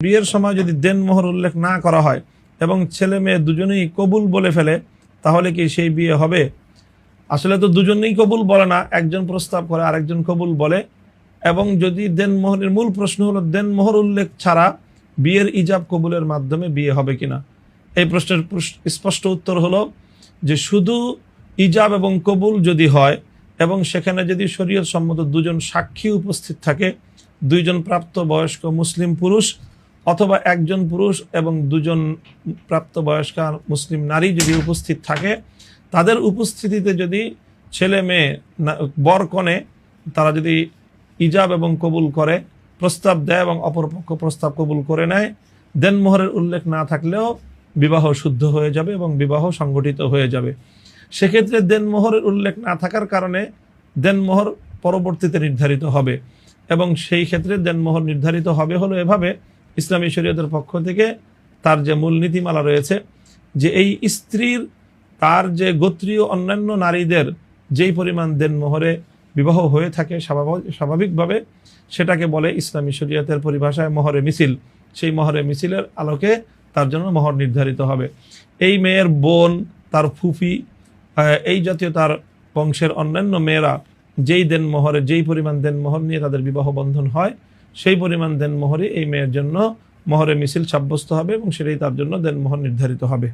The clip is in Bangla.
বিয়ের সময় যদি দেনমোহর উল্লেখ না করা হয় এবং ছেলে মেয়ে দুজনেই কবুল বলে ফেলে, তাহলে কি সেই বিয়ে হবে? আসলে তো দুজনেই কবুল বলে না, একজন প্রস্তাব করে আরেকজন কবুল বলে। এবং যদি দেনমোহরের মূল প্রশ্ন হলো দেনমোহর উল্লেখ ছাড়া বিয়ের ইজাব কবুলের মাধ্যমে বিয়ে হবে কিনা, এই প্রশ্নের স্পষ্ট উত্তর হলো যে শুধু ইজাব এবং কবুল যদি হয় এবং সেখানে যদি শরীয়ত সম্মত দুজন সাক্ষী উপস্থিত থাকে, দুইজন প্রাপ্তবয়স্ক মুসলিম পুরুষ অথবা একজন পুরুষ এবং দুজন প্রাপ্তবয়স্কা মুসলিম নারী যদি উপস্থিত থাকে, তাদের উপস্থিতিতে যদি ছেলে মেয়ে বর কনে তারা যদি ইজাব এবং কবুল করে, প্রস্তাব দেয় এবং অপরপক্ষ প্রস্তাব কবুল করে নেয়, দেনমোহরের উল্লেখ না থাকলেও বিবাহ শুদ্ধ হয়ে যাবে এবং বিবাহ সংগঠিত হয়ে যাবে। সেক্ষেত্রে দেনমোহরের উল্লেখ না থাকার কারণে দেনমোহর পরবর্তীতে নির্ধারিত হবে এবং সেই ক্ষেত্রে দেনমোহর নির্ধারিত হবে হলো এভাবে, ইসলামী শরীয়তের পক্ষ থেকে তার যে মূল নীতিমালা রয়েছে যে এই স্ত্রীর তার যে গোত্রীয় অন্যান্য নারীদের যেই পরিমাণ দেনমোহরে বিবাহ হয়ে থাকে স্বাভাবিকভাবে, সেটাকে বলে ইসলামী শরীয়তের পরিভাষায় মহরে মিছিল। সেই মহরে মিছিলের আলোকে তার জন্য মহর নির্ধারিত হবে। এই মেয়ের বোন, তার ফুফি, এই জাতীয় তার বংশের অন্যান্য মেয়েরা যেই দেনমোহরে যেই পরিমাণ দেনমোহর নিয়ে তাদের বিবাহ বন্ধন হয়, সেই পরিমাণ দেনমোহরে এই মেয়ের জন্য মহরে মিছিল সাব্যস্ত হবে এবং সেটাই তার জন্য দেনমোহর নির্ধারিত হবে।